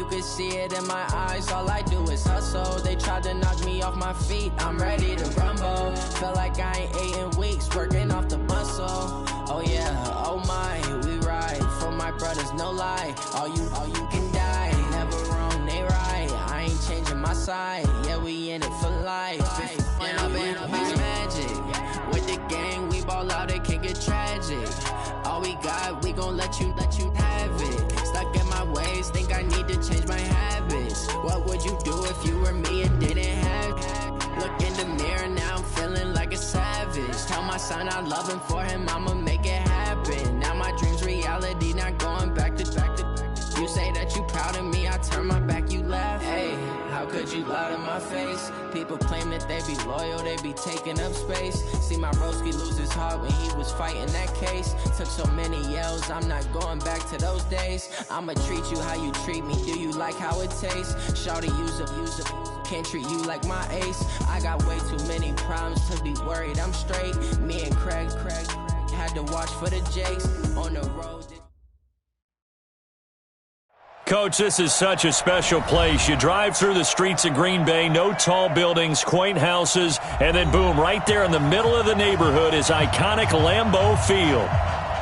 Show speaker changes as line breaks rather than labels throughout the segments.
can see it in my eyes. All I do is hustle. They tried to knock me off my feet. I'm ready to rumble. Feel like I ain't ate in weeks, working off the muscle. Oh yeah, oh my, we ride for my brothers, no lie. All you can die. Never wrong, they right. I ain't changing my side. Yeah, we in it for life. And I've been magic. With the gang, we ball out, it can get tragic. All we got, we gon' let you have it. Stuck in my ways, think I need to change my habits. What would you do if you were me and didn't have it? Look in the mirror, now I'm feeling like a savage. Tell my son I love him, for him I'ma make it happen. Now my dream's reality, not going back to. You say that you proud of me, I turn my back, you laugh. Hey, how could you lie to my face? People claim that they be loyal, they be taking up space. See my broski lose his heart when he was fighting that case. Took so many yells, I'm not going back to those days. I'ma treat you how you treat me, do you like how it tastes? Shawty, use up, can't treat you like my ace. I got way too many problems to be worried, I'm straight. Me and Craig had to watch for the Jakes on the road.
Coach, this is such a special place. You drive through the streets of Green Bay, no tall buildings, quaint houses, and then boom, right there in the middle of the neighborhood is iconic Lambeau Field.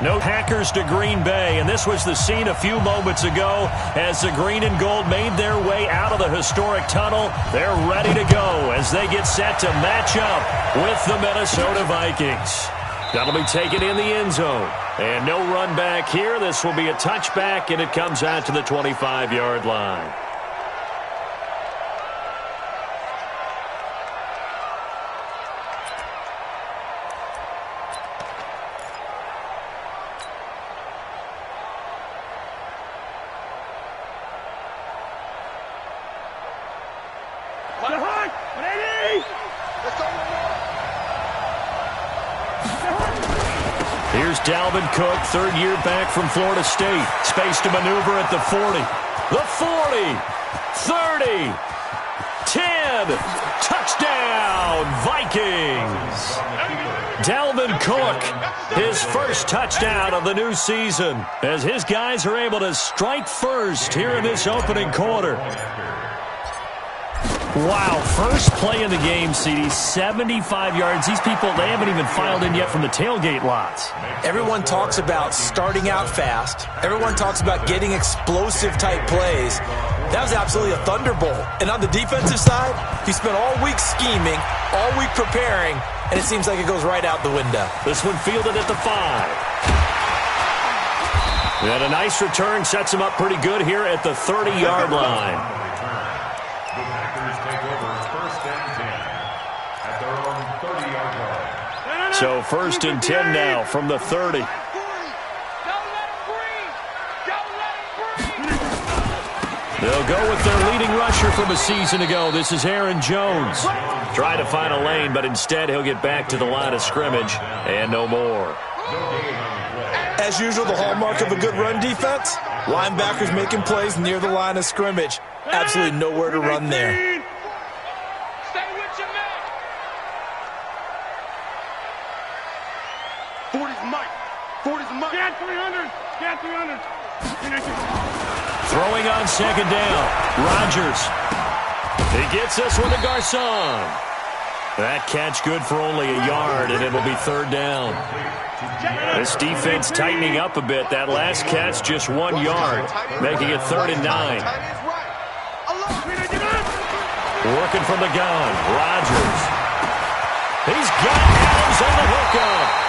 No Packers to Green Bay, and this was the scene a few moments ago as the green and gold made their way out of the historic tunnel. They're ready to go as they get set to match up with the Minnesota Vikings. That'll be taken in the end zone. And no run back here. This will be a touchback, and it comes out to the 25-yard line. Here's Dalvin Cook, third year back from Florida State. Space to maneuver at the 40. The 40. 30. 10. Touchdown, Vikings. Dalvin Cook, his first touchdown of the new season, as his guys are able to strike first here in this opening quarter. Wow, first play in the game, CD, 75 yards. These people, they haven't even filed in yet from the tailgate lots.
Everyone talks about starting out fast. Everyone talks about getting explosive-type plays. That was absolutely a thunderbolt. And on the defensive side, he spent all week scheming, all week preparing, and it seems like it goes right out the window.
This one fielded at the 5. And a nice return sets him up pretty good here at the 30-yard line. So first and 10 now from the 30. They'll go with their leading rusher from a season ago. This is Aaron Jones. Trying to find a lane, but instead he'll get back to the line of scrimmage and no more.
As usual, the hallmark of a good run defense, linebackers making plays near the line of scrimmage. Absolutely nowhere to run there.
40's Mike. 40's Mike. Get 300. Get 300.
Throwing on second down. Rodgers. He gets this one to Garcon. That catch good for only a yard, and it'll be third down. This defense tightening up a bit. That last catch just 1 yard, making it 3rd and 9. Working from the gun. Rodgers. He's got Adams on the hookup.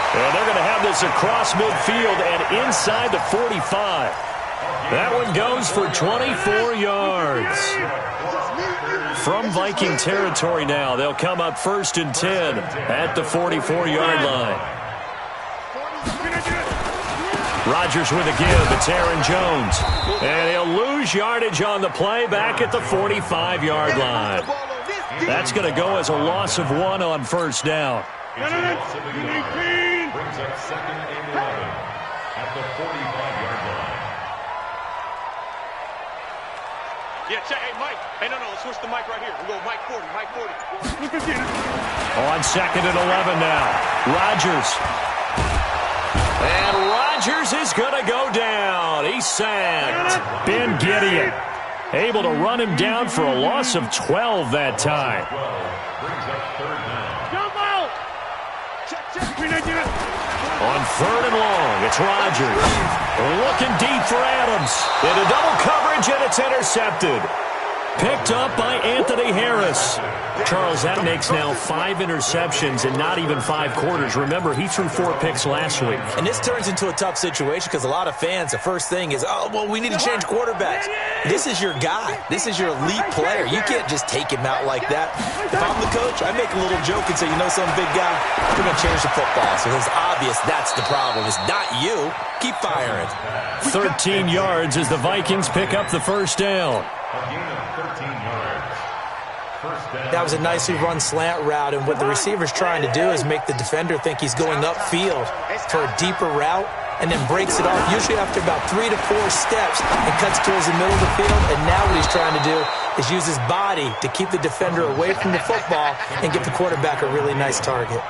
And they're going to have this across midfield and inside the 45. That one goes for 24 yards. From Viking territory now, they'll come up 1st and 10 at the 44-yard line. Rodgers with a give. It's Aaron Jones. And he'll lose yardage on the play back at the 45-yard line. That's going to go as a loss of 1 on first down.
Brings up 2nd and 11 at the 45-yard line. Yeah, check. Hey, Mike. Hey, no, let's switch the mic right here. We'll go Mike 40, Mike 40.
On 2nd and 11 now. Rodgers. And Rodgers is going to go down. He's sacked. Ben Gideon. Able to run him down for a loss of 12 that time. On 3rd and long, it's Rodgers. Looking deep for Adams. Into double coverage, and it's intercepted. Picked up by Anthony Harris. Charles, that makes now 5 interceptions in not even 5 quarters. Remember, he threw 4 picks last week.
And this turns into a tough situation because a lot of fans, the first thing is, oh, well, we need to change quarterbacks. This is your guy. This is your elite player. You can't just take him out like that. If I'm the coach, I make a little joke and say, you know, some big guy, we're going to change the football. So it's obvious that's the problem. It's not you. Keep firing.
13 yards as the Vikings pick up the first down.
That was a nicely run slant route, and what the receiver's trying to do is make the defender think he's going upfield for a deeper route and then breaks it off, usually after about 3 to 4 steps, and cuts towards the middle of the field. And now what he's trying to do is use his body to keep the defender away from the football and give the quarterback a really nice target.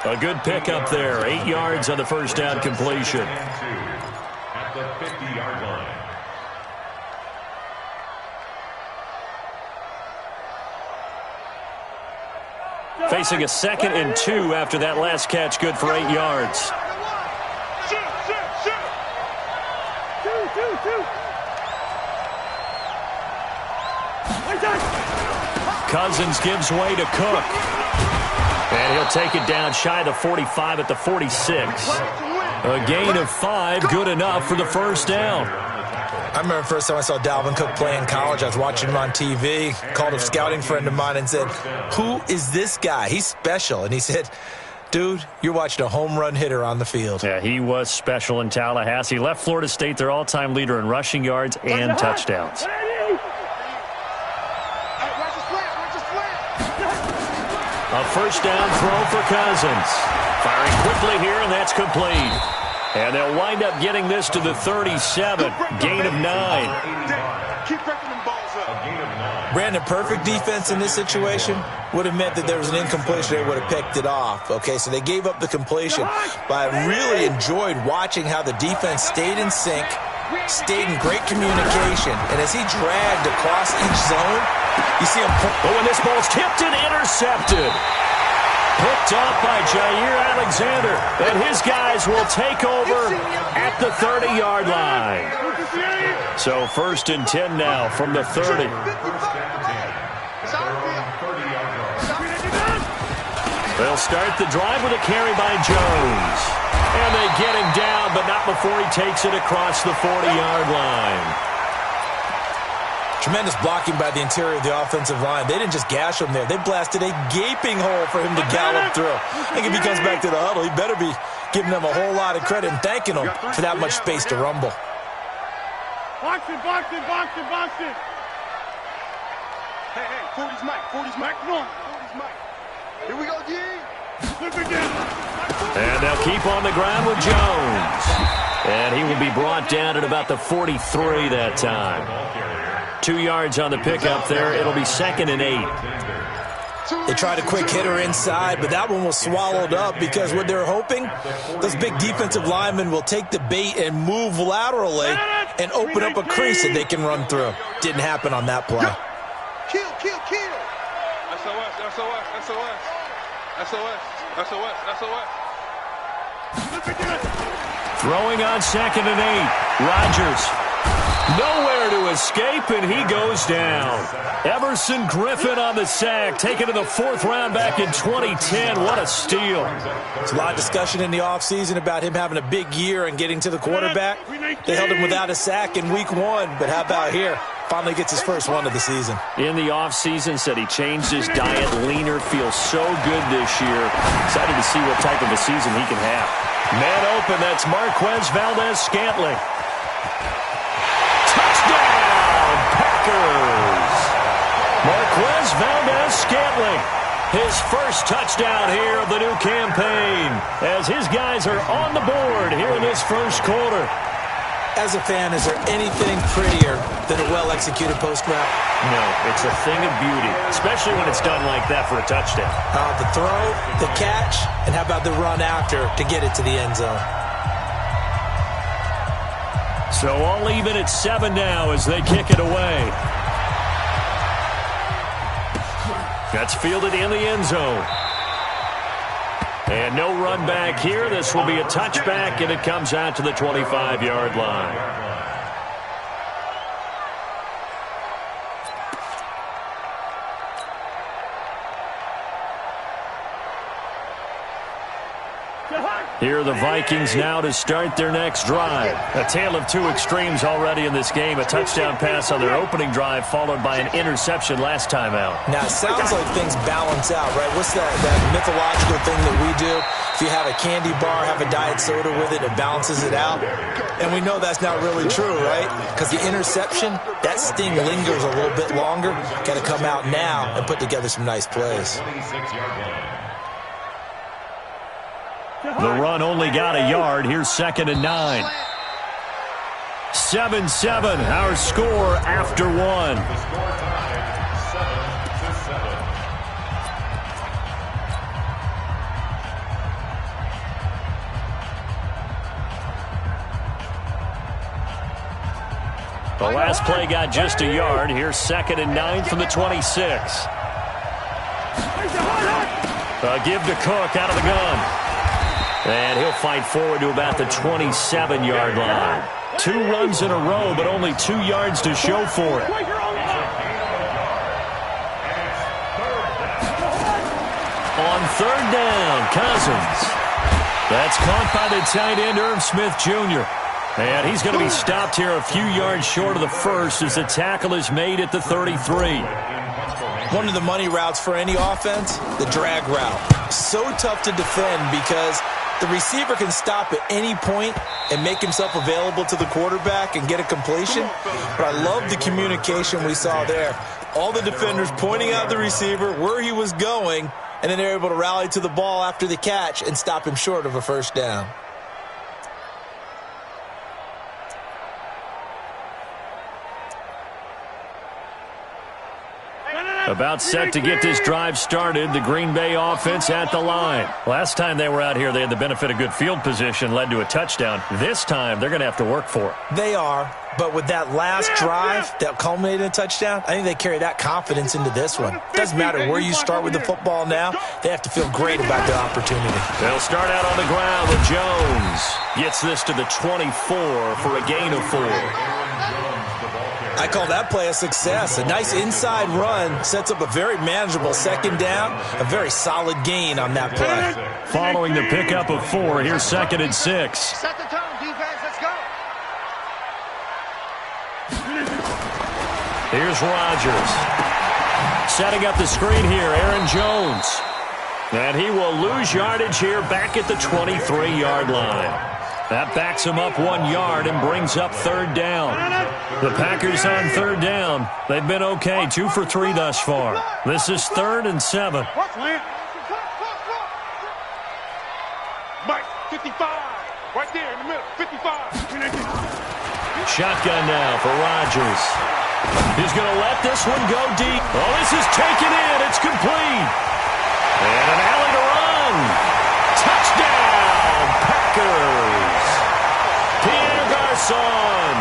A good pickup there. 8 yards on the first down completion.
At the 50-yard line.
Facing a 2nd and 2 after that last catch, good for 8 yards. Cousins gives way to Cook. And he'll take it down shy of the 45 at the 46. A gain of 5, good enough for the first down.
I remember the first time I saw Dalvin Cook play in college. I was watching him on TV, called a scouting friend of mine and said, who is this guy? He's special. And he said, dude, you're watching a home run hitter on the field.
Yeah, he was special in Tallahassee. Left Florida State their all-time leader in rushing yards and touchdowns. A first down throw for Cousins. Firing quickly here, and that's complete. And they'll wind up getting this to the 37. Gain of 9.
Brandon, perfect defense in this situation would have meant that there was an incompletion. They would have picked it off. Okay, so they gave up the completion. But I really enjoyed watching how the defense stayed in sync, stayed in great communication. And as he dragged across each zone, you see him.
But when this ball's tipped and intercepted. Picked up by Jair Alexander. And his guys will take over at the 30-yard line. So 1st and 10 now from the 30. They'll start the drive with a carry by Jones. And they get him down, but not before he takes it across the 40-yard line.
Tremendous blocking by the interior of the offensive line. They didn't just gash him there. They blasted a gaping hole for him to gallop through. I think if he comes back to the huddle, he better be giving them a whole lot of credit and thanking them for that much space to rumble.
Box it. Hey, 40's Mike. Come on. 40's Mike. Here we go, D. Look again.
And they'll keep on the ground with Jones. And he will be brought down at about the 43 that time. 2 yards on the pickup there. It'll be 2nd and 8.
They tried a quick hitter inside, but that one was swallowed up because what they're hoping, those big defensive linemen will take the bait and move laterally and open up a crease that they can run through. Didn't happen on that play.
Kill. SOS.
Throwing on 2nd and 8. Rodgers. Nowhere to escape, and he goes down. Everson Griffin on the sack, taken to the 4th round back in 2010. What a steal.
There's a lot of discussion in the offseason about him having a big year and getting to the quarterback. They held him without a sack in week 1, but how about here? Finally gets his first one of the season.
In the offseason, said he changed his diet, leaner, feels so good this year. Excited to see what type of a season he can have. Man open, that's Marquez Valdez-Scantling. Touchdown, Packers! Marquez Valdez-Scantling, his first touchdown here of the new campaign, as his guys are on the board here in this first quarter.
As a fan, is there anything prettier than a well-executed post route?
No, it's a thing of beauty, especially when it's done like that for a touchdown.
The throw, the catch, and how about the run after to get it to the end zone?
So all even at 7 now as they kick it away. That's fielded in the end zone. And no run back here. This will be a touchback, and it comes out to the 25-yard line. Here are the Vikings now to start their next drive. A tale of two extremes already in this game. A touchdown pass on their opening drive followed by an interception last time out.
Now, it sounds like things balance out, right? What's that mythological thing that we do? If you have a candy bar, have a diet soda with it, it balances it out. And we know that's not really true, right? Because the interception, that sting lingers a little bit longer. Got to come out now and put together some nice plays.
The run only got a yard. Here's 2nd and 9. 7-7, our score after one. The last play got just a yard. Here's 2nd and 9 from the 26. A give to Cook out of the gun. And he'll fight forward to about the 27-yard line. 2 runs in a row, but only 2 yards to show for it. On 3rd down, Cousins. That's caught by the tight end, Irv Smith Jr. And he's going to be stopped here a few yards short of the first as the tackle is made at the 33.
One of the money routes for any offense, the drag route. So tough to defend because the receiver can stop at any point and make himself available to the quarterback and get a completion. But I love the communication we saw there. All the defenders pointing out the receiver, where he was going, and then they're able to rally to the ball after the catch and stop him short of a first down.
About set to get this drive started, the Green Bay offense at the line. Last time they were out here, they had the benefit of good field position, led to a touchdown. This time, they're going to have to work for it.
They are, but with that last drive that culminated in a touchdown, I think they carry that confidence into this one. Doesn't matter where you start with the football now, they have to feel great about their opportunity.
They'll start out on the ground with Jones. Gets this to the 24 for a gain of 4.
I call that play a success. A nice inside run sets up a very manageable 2nd down. A very solid gain on that play.
Following the pickup of 4, here's 2nd and 6.
Set the tone, defense. Let's go.
Here's Rodgers. Setting up the screen here, Aaron Jones. And he will lose yardage here back at the 23-yard line. That backs him up 1 yard and brings up 3rd down. The Packers on 3rd down. They've been okay, 2 for 3 thus far. This is 3rd and 7.
Mike, 55. Right there in the middle, 55.
Shotgun now for Rodgers. He's going to let this one go deep. Oh, this is taken in. It's complete. And an alley to run. Touchdown, Packers. Pierre Garçon,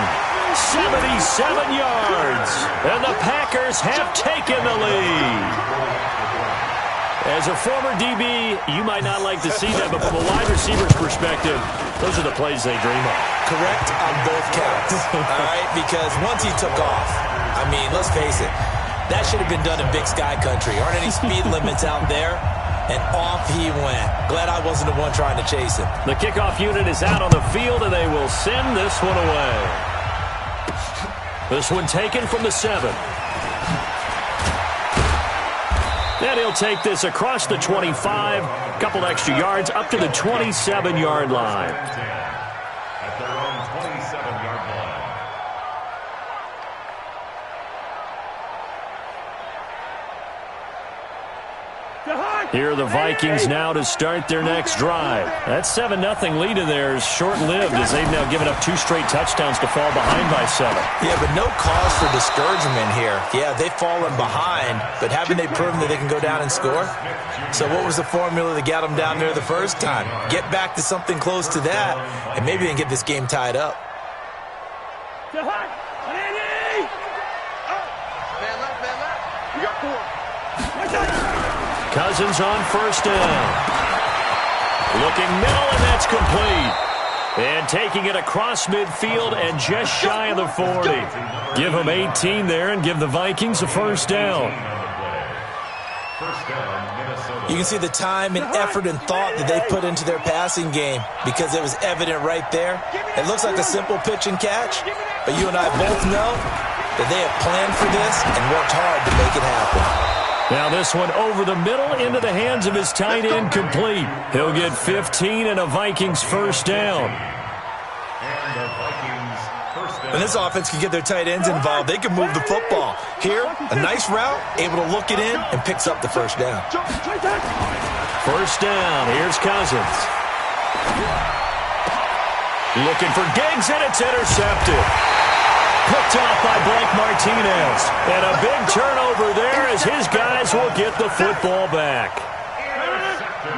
77 yards. And the Packers have taken the lead. As a former DB, you might not like to see that, but from a wide receiver's perspective, those are the plays they dream of.
Correct on both counts, all right? Because once he took off, I mean, let's face it, that should have been done in Big Sky Country. Aren't any speed limits out there? And off he went. Glad I wasn't the one trying to chase him.
The kickoff unit is out on the field, and they will send this one away. This one taken from the 7. And he'll take this across the 25, a couple extra yards, up to the 27-yard line.
At their own 27-yard line.
Here are the Vikings now to start their next drive. That 7-0 lead of theirs short-lived as they've now given up 2 straight touchdowns to fall behind by 7.
Yeah, but no cause for discouragement here. Yeah, they've fallen behind, but haven't they proven that they can go down and score? So what was the formula that got them down there the first time? Get back to something close to that, and maybe they can get this game tied up.
Man left. We got 4.
Cousins on first down. Looking middle, and that's complete. And taking it across midfield and just shy of the 40. Give them 18 there and give the Vikings a first down.
You can see the time and effort and thought that they put into their passing game because it was evident right there. It looks like a simple pitch and catch, but you and I both know that they have planned for this and worked hard to make it happen.
Now this one over the middle into the hands of his tight end, complete. He'll get 15 and a Vikings first down.
When this offense can get their tight ends involved, they can move the football. Here, a nice route, able to look it in, and picks up the first down.
First down, here's Cousins. Looking for Giggs, and it's intercepted. Picked off by Blake Martinez. And a big turnover there as his guys will get the football back.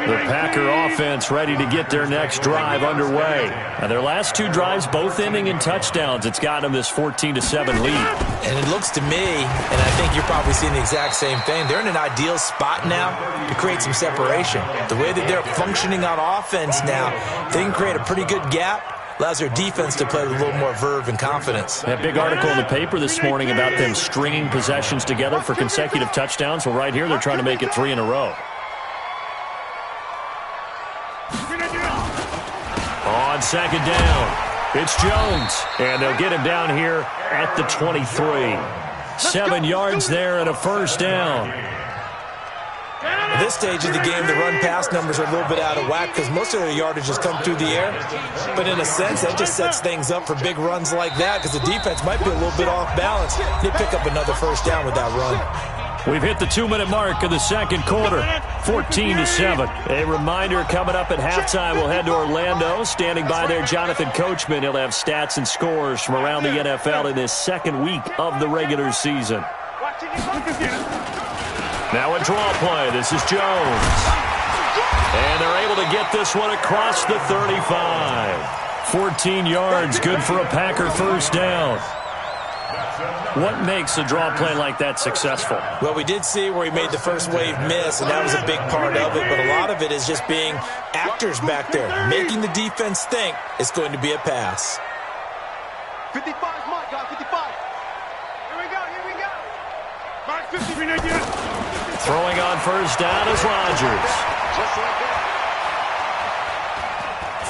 The Packer offense ready to get their next drive underway. And their last two drives both ending in touchdowns. It's got them this 14-7 lead.
And it looks to me, and I think you're probably seeing the exact same thing, they're in an ideal spot now to create some separation. The way that they're functioning on offense now, they can create a pretty good gap. Allows their defense to play with a little more verve and confidence.
That big article in the paper this morning about them stringing possessions together for consecutive touchdowns. Well, right here, they're trying to make it 3 in a row. On second down, it's Jones. And they'll get him down here at the 23. 7 yards there and a first down.
At this stage of the game, the run-pass numbers are a little bit out of whack because most of their yardage has come through the air. But in a sense, that just sets things up for big runs like that because the defense might be a little bit off balance. They pick up another first down with that run.
We've hit the 2-minute mark of the second quarter, 14-7. A reminder coming up at halftime, we'll head to Orlando. Standing by there, Jonathan Coachman. He'll have stats and scores from around the NFL in this second week of the regular season. Now a draw play. This is Jones. And they're able to get this one across the 35. 14 yards, good for a Packer first down. What makes a draw play like that successful?
Well, we did see where he made the first wave miss, and that was a big part of it. But a lot of it is just being actors back there, making the defense think it's going to be a pass.
55, Mike, 55. Here we go, here we go. Mark 50,
Throwing on first down is Rodgers.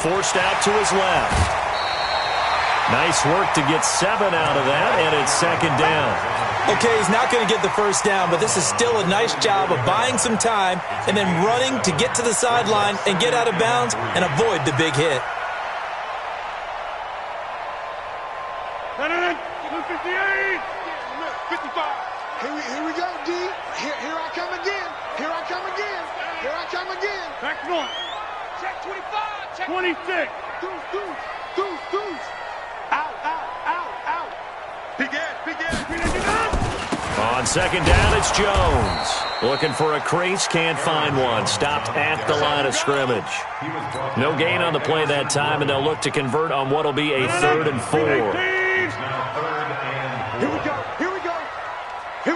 Forced out to his left. Nice work to get 7 out of that, and it's second down.
Okay, he's not going to get the first down, but this is still a nice job of buying some time and then running to get to the sideline and get out of bounds and avoid the big hit.
58. 55. Here we go, D. Here I come again. Here I come again. Here I come again. Back one. Check 25. Check 26. Deuce. Out. Big Ed.
On second down, it's Jones. Looking for a crease, can't find one. Stopped at the line of scrimmage. No gain on the play that time, and they'll look to convert on what will be a 3rd and 4.
Here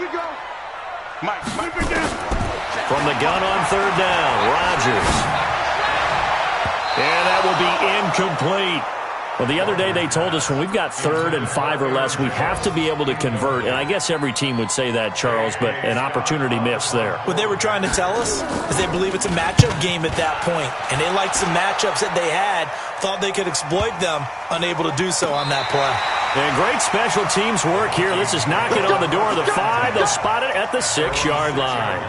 we go. Mike.
From the gun on 3rd down, Rodgers. And that will be incomplete. Well, the other day they told us when we've got 3rd and 5 or less, we have to be able to convert. And I guess every team would say that, Charles, but an opportunity missed there.
What they were trying to tell us is they believe it's a matchup game at that point. And they liked some matchups that they had, thought they could exploit them, unable to do so on that play.
And great special teams work here. This is knocking on the door of the 5. They'll spot it at the 6-yard line.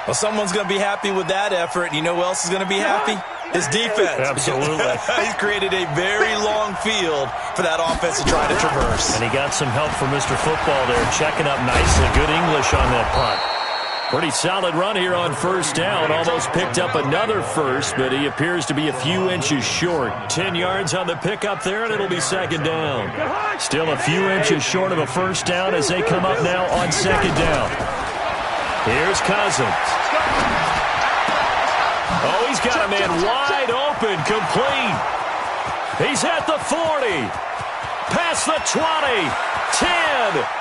Well, someone's going to be happy with that effort. You know who else is going to be happy? His defense.
Absolutely.
He's created a very long field for that offense to try to traverse.
And he got some help from Mr. Football there, checking up nicely. Good English on that punt. Pretty solid run here on first down. Almost picked up another first, but he appears to be a few inches short. 10 yards on the pickup there, and it'll be second down. Still a few inches short of a first down as they come up now on second down. Here's Cousins. Oh, he's got a man wide open, complete. He's at the 40. Past the 20, 10,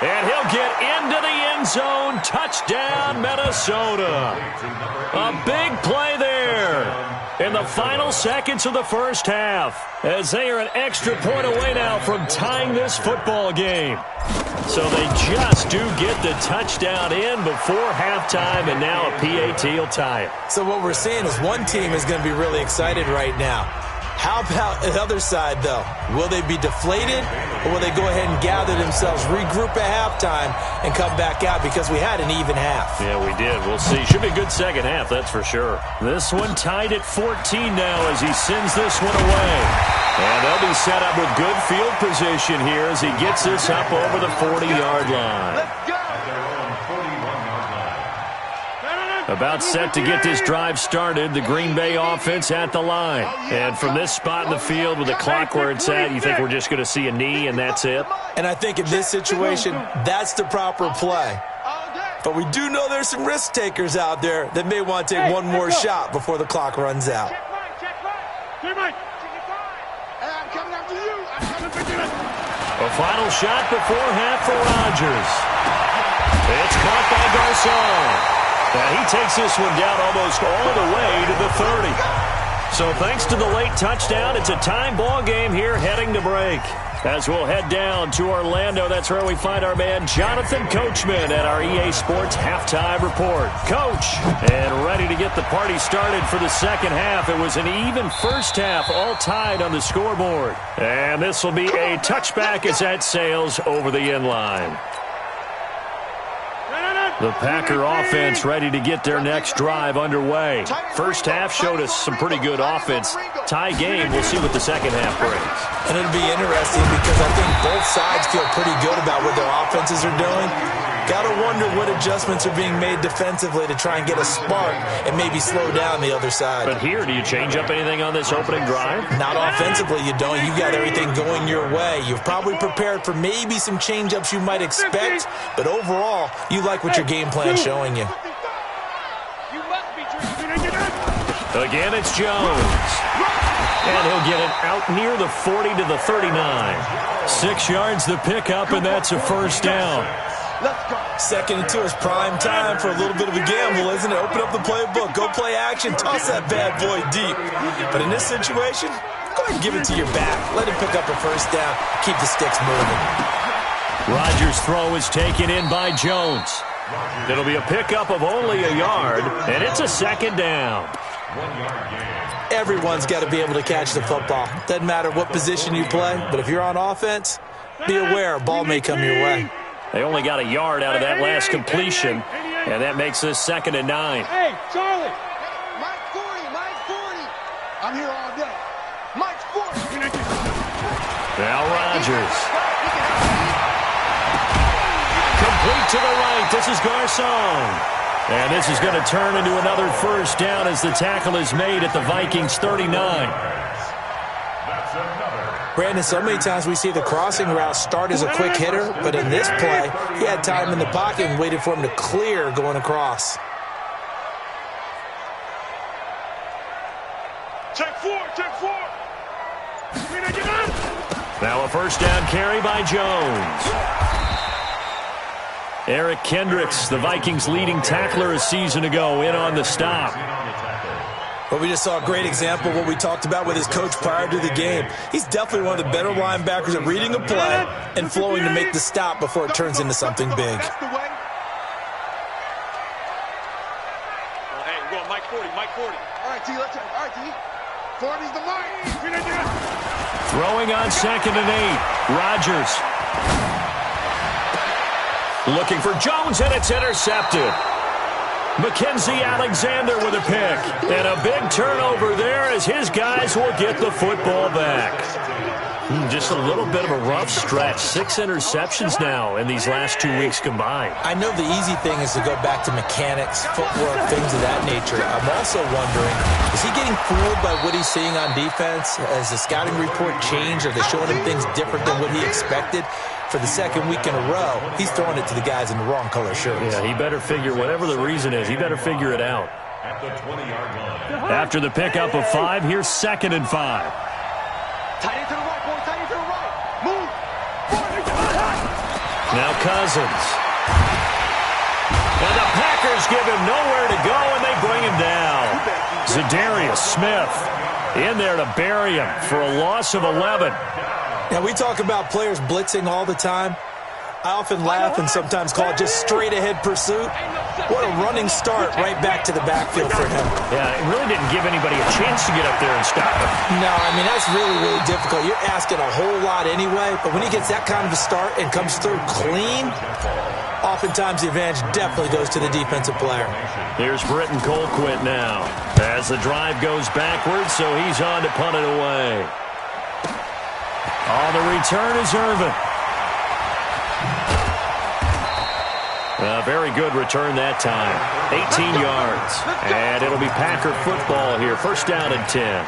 and he'll get into the end zone. Touchdown, Minnesota. A big play there in the final seconds of the first half, as they are an extra point away now from tying this football game. So they just do get the touchdown in before halftime, and now a PAT will tie it.
So what we're seeing is one team is going to be really excited right now. How about the other side, though? Will they be deflated, or will they go ahead and gather themselves, regroup at halftime, and come back out because we had an even half?
Yeah, we did. We'll see. Should be a good second half, that's for sure. This one tied at 14 now as he sends this one away. And they'll be set up with good field position here as he gets this up over the 40-yard line.
Let's go.
About set to get this drive started, the Green Bay offense at the line. And from this spot in the field with the clock where it's at, you think we're just going to see a knee and that's it?
And I think in this situation, that's the proper play. But we do know there's some risk takers out there that may want to take one more shot before the clock runs out.
A final shot before half for Rodgers. It's caught by Garcon. And he takes this one down almost all the way to the 30. So thanks to the late touchdown, it's a time ball game here heading to break. As we'll head down to Orlando, that's where we find our man Jonathan Coachman at our EA Sports Halftime Report. Coach, and ready to get the party started for the second half. It was an even first half, all tied on the scoreboard. And this will be a touchback as that sails over the end line. The Packer offense ready to get their next drive underway. First half showed us some pretty good offense. Tie game, we'll see what the second half brings.
And it'll be interesting because I think both sides feel pretty good about what their offenses are doing. Got to wonder what adjustments are being made defensively to try and get a spark and maybe slow down the other side.
But here, do you change up anything on this opening drive?
Not offensively, you don't. You got everything going your way. You've probably prepared for maybe some change-ups you might expect, but overall, you like what your game plan's showing you.
Again, it's Jones. And he'll get it out near the 40 to the 39. 6 yards the pickup, and that's a first down.
Second and 2 is prime time for a little bit of a gamble, isn't it? Open up the playbook, go play action, toss that bad boy deep. But in this situation, go ahead and give it to your back. Let him pick up a first down, keep the sticks moving.
Rodgers' throw is taken in by Jones. It'll be a pickup of only a yard, and it's a second down.
Everyone's got to be able to catch the football. Doesn't matter what position you play, but if you're on offense, be aware a ball may come your way.
They only got a yard out of that last completion, and that makes this 2nd and 9.
Hey, Charlie. Mike 40, Mike 40. I'm here all day. Mike 40.
Now Rodgers. Complete to the right. This is Garcon. And this is going to turn into another first down as the tackle is made at the Vikings 39.
Brandon, so many times we see the crossing route start as a quick hitter, but in this play, he had time in the pocket and waited for him to clear going across.
Check four.
Now a first down carry by Jones. Eric Kendricks, the Vikings' leading tackler a season ago, in on the stop.
Well, we just saw a great example of what we talked about with his coach prior to the game. He's definitely one of the better linebackers at reading a play and flowing to make the stop before it turns into something big.
Hey, we're going Mike 40. All right, T, let's go. All right, T. 40's the Mike.
Throwing on 2nd and 8. Rodgers. Looking for Jones, and it's intercepted. Mackenzie Alexander with a pick. And a big turnover there as his guys will get the football back. Just a little bit of a rough stretch. 6 interceptions now in these last 2 weeks combined.
I know the easy thing is to go back to mechanics, footwork, things of that nature. I'm also wondering, is he getting fooled by what he's seeing on defense? Has the scouting report changed? Are they showing him things different than what he expected? For the second week in a row, he's throwing it to the guys in the wrong color shirts.
Yeah, he better figure, whatever the reason is, he better figure it out.
At the 20-yard line.
After the pickup of 5, here's 2nd and 5.
Tight end to the right, boy. Tight end to the right. Move.
Now Cousins. And the Packers give him nowhere to go, and they bring him down. Zadarius Smith in there to bury him for a loss of 11.
Now, we talk about players blitzing all the time. I often laugh and sometimes call it just straight-ahead pursuit. What a running start right back to the backfield for him.
Yeah, it really didn't give anybody a chance to get up there and stop him.
No, I mean, that's really, really difficult. You're asking a whole lot anyway, but when he gets that kind of a start and comes through clean, oftentimes the advantage definitely goes to the defensive player.
Here's Britton Colquitt now as the drive goes backwards, so he's on to punt it away. On the return is Irvin. A very good return that time. 18 yards. And it'll be Packer football here. First down and 10.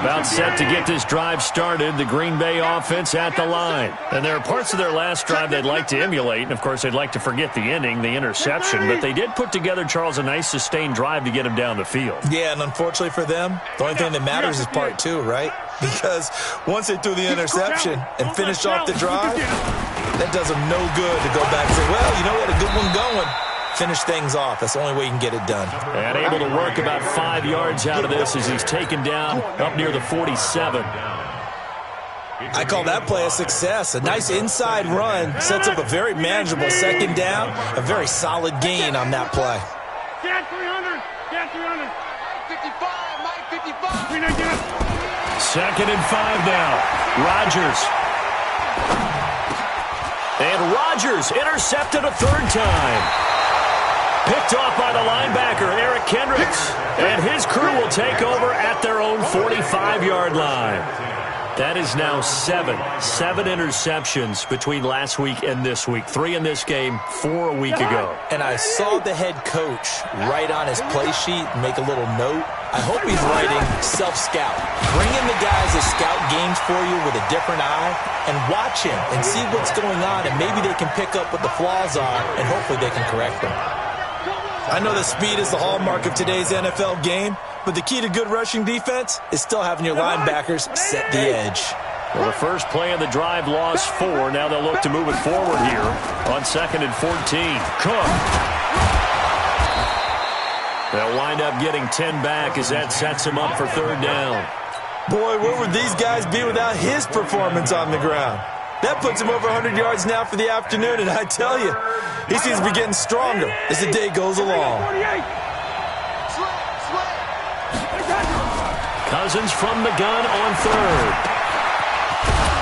About set to get this drive started, the Green Bay offense at the line. And there are parts of their last drive they'd like to emulate. And, of course, they'd like to forget the ending, the interception. But they did put together, Charles, a nice sustained drive to get him down the field.
Yeah, and unfortunately for them, the only thing that matters is part two, right? Because once they threw the interception and finished off the drive, that does them no good to go back and say, well, you know, we had a good one going. Finish things off. That's the only way you can get it done.
And able to work about 5 yards out of this as he's taken down up near the 47.
I call that play a success. A nice inside run sets up a very manageable second down. A very solid gain on that play.
Get 300. Get 300. 55. Mike 55.
Second and 5 now. Rodgers. And Rodgers intercepted a third time. Picked off by the linebacker, Eric Kendricks. And his crew will take over at their own 45-yard line. That is now 7 interceptions between last week and this week. 3 in this game, 4 a week ago.
And I saw the head coach write on his play sheet and make a little note. I hope he's writing self-scout. Bring in the guys that scout games for you with a different eye and watch him and see what's going on, and maybe they can pick up what the flaws are, and hopefully they can correct them. I know that speed is the hallmark of today's NFL game, but the key to good rushing defense is still having your linebackers set the edge.
Well, the first play of the drive lost 4. Now they'll look to move it forward here on 2nd and 14. Cook. They'll wind up getting 10 back as that sets him up for third down.
Boy, where would these guys be without his performance on the ground? That puts him over 100 yards now for the afternoon, and I tell you, he seems to be getting stronger as the day goes along.
Cousins from the gun on third.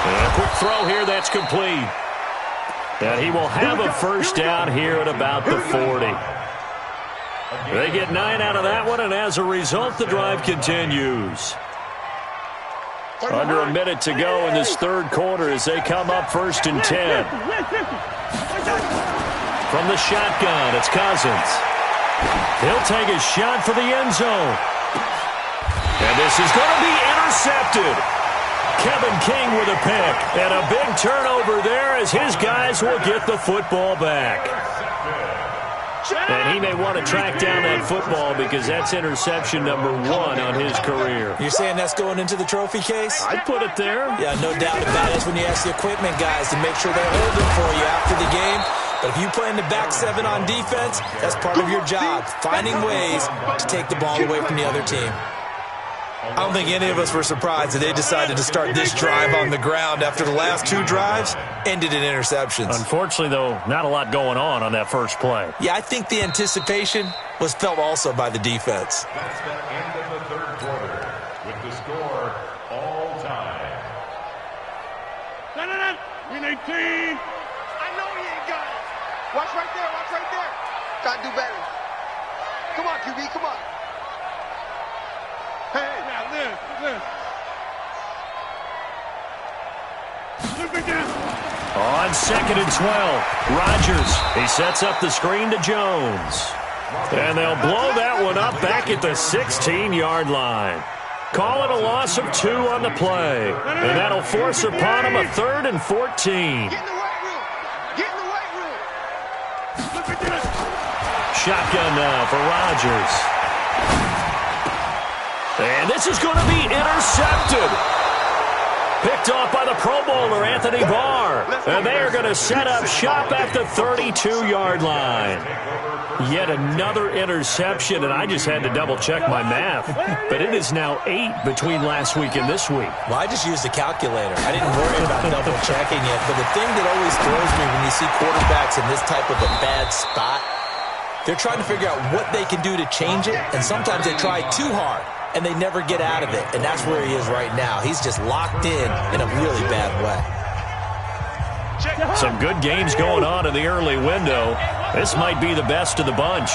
And a quick throw here, that's complete. And he will have a first down here at about the 40. They get 9 out of that one, and as a result, the drive continues. Under a minute to go in this third quarter as they come up 1st and 10. From the shotgun, it's Cousins. He'll take a shot for the end zone. And this is going to be intercepted. Kevin King with a pick. And a big turnover there as his guys will get the football back. And he may want to track down that football because that's interception number 1 on his career.
You're saying that's going into the trophy case?
I'd put it there.
Yeah, no doubt about it. That's when you ask the equipment guys to make sure they hold it for you after the game. But if you play in the back 7 on defense, that's part of your job, finding ways to take the ball away from the other team. I don't think any of us were surprised that they decided to start this drive on the ground after the last 2 drives ended in interceptions.
Unfortunately, though, not a lot going on that first play.
Yeah, I think the anticipation was felt also by the defense.
That's the end of the third quarter with the score all time.
Win 18. I know he ain't got it. Watch right there. Watch right there. Gotta do better. Come on, QB. Come on. Hey, now live. Look again.
On 2nd and 12, Rodgers. He sets up the screen to Jones. And they'll blow that one up back at the 16-yard line. Call it a loss of 2 on the play. And that'll force upon him a 3rd and 14.
Get in the weight room. Get in the weight room. Look at this.
Shotgun now for Rodgers. And this is going to be intercepted. Picked off by the Pro Bowler, Anthony Barr. And they are going to set up shop at the 32-yard line. Yet another interception, and I just had to double-check my math. But it is now 8 between last week and this week.
Well, I just used a calculator. I didn't worry about double-checking it. But the thing that always throws me when you see quarterbacks in this type of a bad spot, they're trying to figure out what they can do to change it, and sometimes they try too hard, and they never get out of it. And that's where he is right now. He's just locked in a really bad way.
Some good games going on in the early window. This might be the best of the bunch.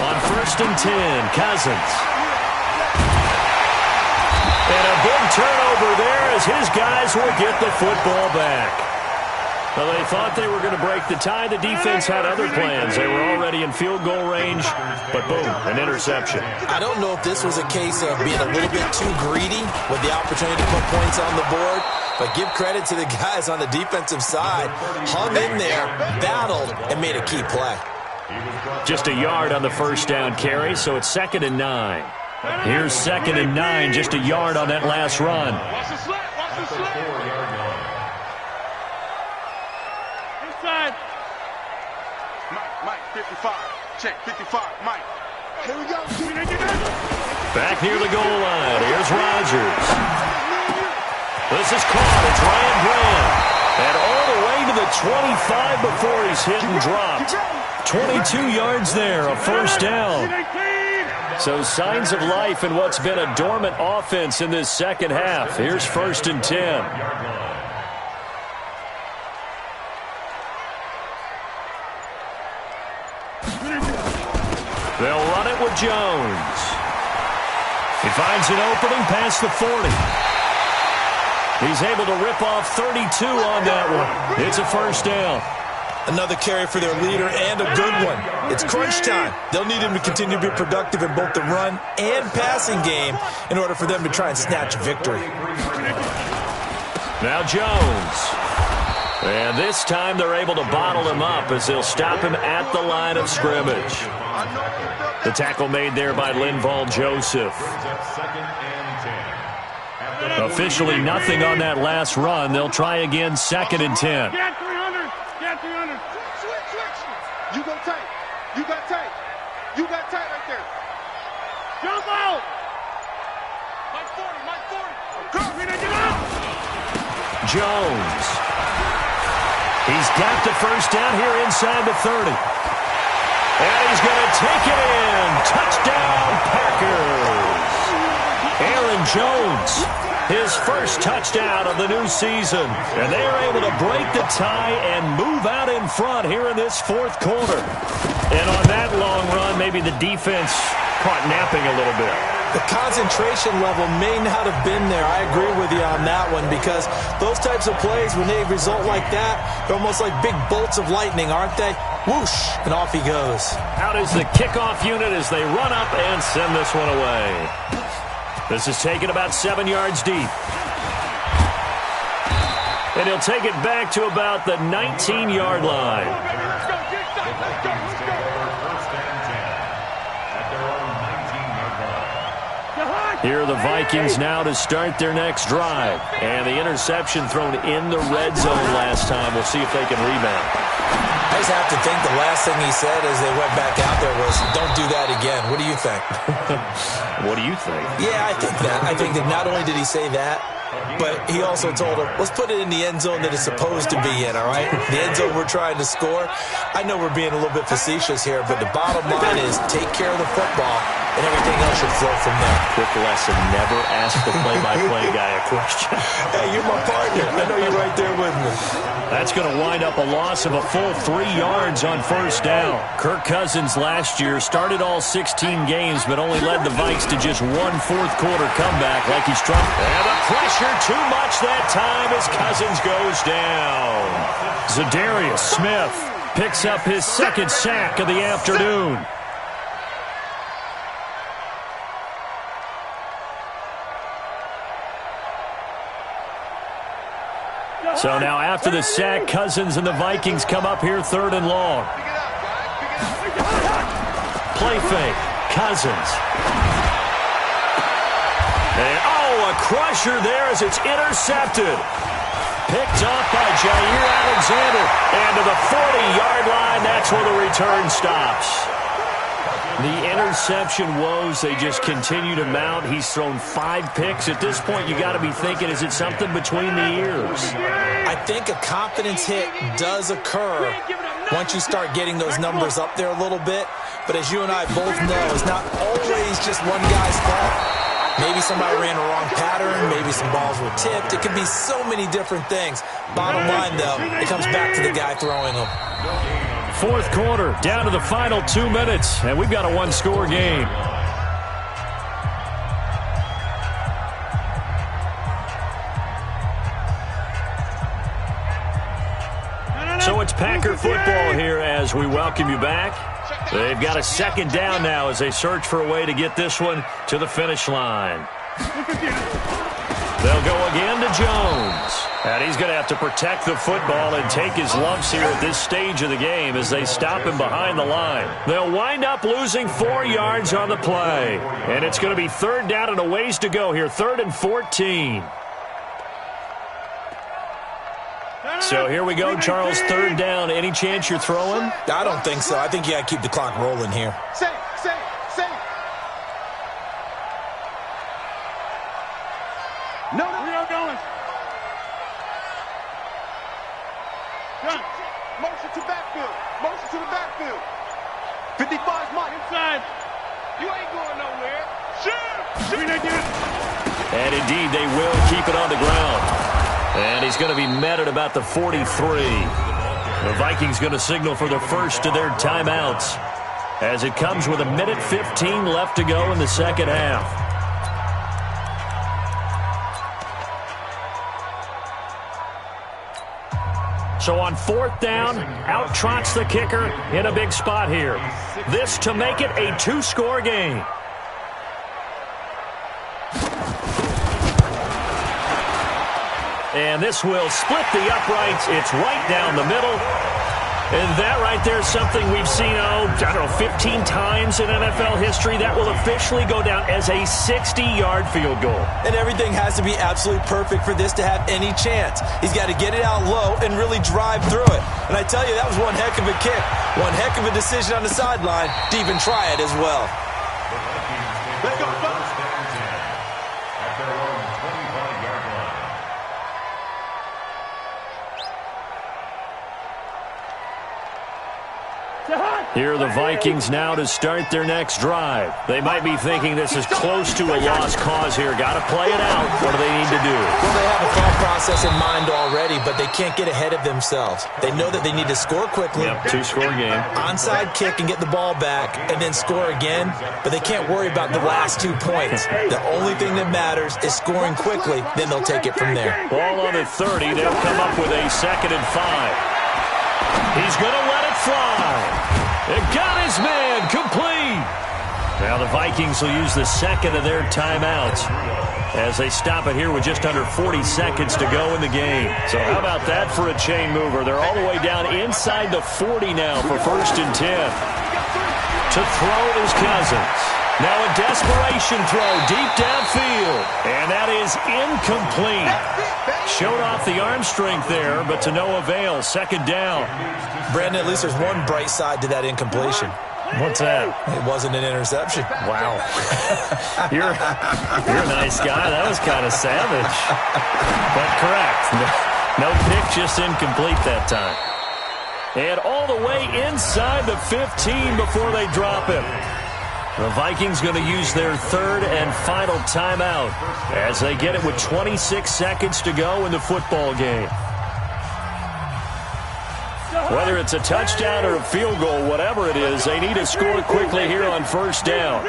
On 1st and 10, Cousins. And a big turnover there as his guys will get the football back. Well, they thought they were going to break the tie. The defense had other plans. They were already in field goal range, but boom, an interception.
I don't know if this was a case of being a little bit too greedy with the opportunity to put points on the board, but give credit to the guys on the defensive side. Hung in there, battled, and made a key play.
Just a yard on the first down carry, so it's 2nd and 9. Here's 2nd and 9, just a yard on that last run.
Watch the slant. Watch the slant. Inside. Mike, 55. Check, 55. Mike. Here we go.
Back near the goal line. Here's Rodgers. This is caught. It's Ryan Grant. And all the way to the 25 before he's hit and dropped. 22 yards there, a first down. So signs of life in what's been a dormant offense in this second half. Here's 1st and 10. They'll run it with Jones. He finds an opening past the 40. He's able to rip off 32 on that one. It's a first down.
Another carry for their leader and a good one. It's crunch time. They'll need him to continue to be productive in both the run and passing game in order for them to try and snatch a victory.
Now Jones. And this time they're able to bottle him up as they'll stop him at the line of scrimmage. The tackle made there by Linval Joseph. Officially nothing on that last run. They'll try again, 2nd and 10.
Get 300. Get 300. Switch. You go tight. You got tight. You got tight right there. Jump out. Mike 40. Come, get out.
Jones. He's got the first down here inside the 30. And he's going to take it in. Touchdown, Packers. Aaron Jones, his first touchdown of the new season. And they are able to break the tie and move out in front here in this fourth quarter. And on that long run, maybe the defense caught napping a little bit.
The concentration level may not have been there. I agree with you on that one because those types of plays, when they result like that, they're almost like big bolts of lightning, aren't they? Whoosh, and off he goes.
Out is the kickoff unit as they run up and send this one away. This is taken about 7 yards deep. And he'll take it back to about the 19-yard line. Here are the Vikings now to start their next drive. And the interception thrown in the red zone last time. We'll see if they can rebound.
I just have to think the last thing he said as they went back out there was, don't do that again. What do you think?
What do you think?
Yeah, I think that. I think that not only did he say that, but he also told him, let's put it in the end zone that it's supposed to be in, all right? The end zone we're trying to score. I know we're being a little bit facetious here, but the bottom line is take care of the football, and everything else should flow from there.
Quick lesson, never ask the play-by-play guy a question.
Hey, you're my partner. I know you're right there with me.
That's going to wind up a loss of a full 3 yards on first down. Kirk Cousins last year started all 16 games, but only led the Vikes to just one fourth-quarter comeback like he's trying. And the pressure too much that time as Cousins goes down. Zadarius Smith picks up his second sack of the afternoon. So now after the sack, Cousins and the Vikings come up here 3rd and long. Play fake. Cousins. And, oh, a crusher there as it's intercepted. Picked up by Jair Alexander. And to the 40-yard line, that's where the return stops. The interception woes, they just continue to mount. He's thrown 5 picks. At this point, you got to be thinking, is it something between the ears?
I think a confidence hit does occur once you start getting those numbers up there a little bit. But as you and I both know, it's not always just one guy's fault. Maybe somebody ran a wrong pattern. Maybe some balls were tipped. It could be so many different things. Bottom line, though, it comes back to the guy throwing them.
Fourth quarter, down to the final 2 minutes, and we've got a one-score game. So it's Packer football here as we welcome you back. They've got a second down now as they search for a way to get this one to the finish line. They'll go again to Jones. And he's going to have to protect the football and take his lumps here at this stage of the game as they stop him behind the line. They'll wind up losing 4 yards on the play. And it's going to be third down and a ways to go here, 3rd and 14. So here we go, Charles, third down. Any chance you're throwing?
I don't think so. I think you got to keep the clock rolling here.
Say. No, we are going. Done. Motion to backfield. Motion to the backfield. 55's mine. Inside. You ain't going nowhere. Shoot.
And indeed, they will keep it on the ground. And he's going to be met at about the 43. The Vikings going to signal for the first of their timeouts as it comes with 1:15 left to go in the second half. So on fourth down, out trots the kicker in a big spot here. This to make it a 2-score game. And this will split the uprights. It's right down the middle. And that right there is something we've seen, 15 times in NFL history. That will officially go down as a 60-yard field goal.
And everything has to be absolutely perfect for this to have any chance. He's got to get it out low and really drive through it. And I tell you, that was one heck of a kick. One heck of a decision on the sideline to even try it as well.
Let's go. First down 10 at their own 25-yard line.
Here are the Vikings now to start their next drive. They might be thinking this is close to a lost cause here. Got to play it out. What do they need to do?
Well, they have a thought process in mind already, but they can't get ahead of themselves. They know that they need to score quickly.
Yep, 2-score game.
Onside kick and get the ball back and then score again, but they can't worry about the last 2 points. The only thing that matters is scoring quickly, then they'll take it from there.
Ball on the 30. They'll come up with a 2nd and 5. He's going to let it fly. It got his man complete. Now the Vikings will use the second of their timeouts as they stop it here with just under 40 seconds to go in the game. So how about that for a chain mover? They're all the way down inside the 40 now for 1st and 10. To throw is Cousins. Now a desperation throw deep downfield. And that is incomplete. Showed off the arm strength there, but to no avail. 2nd down.
Brandon, at least there's one bright side to that incompletion.
What's that?
It wasn't an interception.
Wow. You're a nice guy. That was kind of savage. But correct. No pick, just incomplete that time. And all the way inside the 15 before they drop him. The Vikings going to use their 3rd and final timeout as they get it with 26 seconds to go in the football game. Whether it's a touchdown or a field goal, whatever it is, they need to score quickly here on 1st down.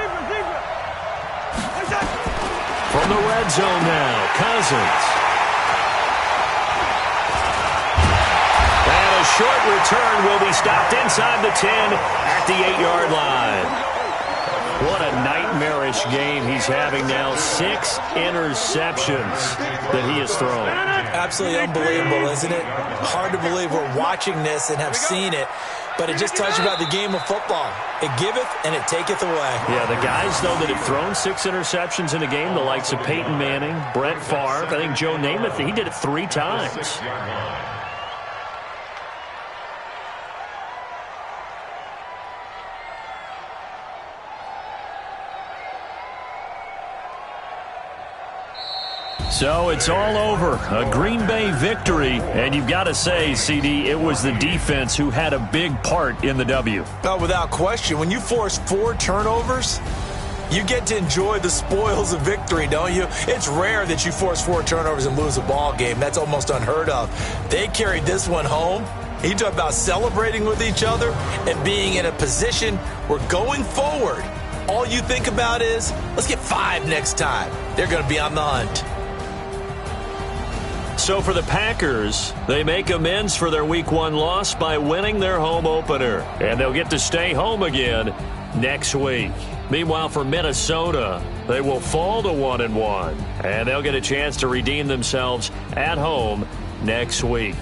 From the red zone now, Cousins. And a short return will be stopped inside the 10 at the 8-yard line. What a nightmarish game he's having now. 6 interceptions that he has thrown.
Absolutely unbelievable, isn't it? Hard to believe we're watching this and have seen it, but it just tells you about the game of football. It giveth and it taketh away.
Yeah, the guys, though, that have thrown 6 interceptions in a game, the likes of Peyton Manning, Brett Favre, I think Joe Namath, he did it 3 times. So it's all over. A Green Bay victory. And you've got to say, CD, it was the defense who had a big part in the W.
Oh, without question. When you force 4 turnovers, you get to enjoy the spoils of victory, don't you? It's rare that you force 4 turnovers and lose a ball game. That's almost unheard of. They carried this one home. You talk about celebrating with each other and being in a position where going forward, all you think about is, let's get 5 next time. They're going to be on the hunt.
So for the Packers, they make amends for their Week 1 loss by winning their home opener. And they'll get to stay home again next week. Meanwhile, for Minnesota, they will fall to 1-1. And they'll get a chance to redeem themselves at home next week.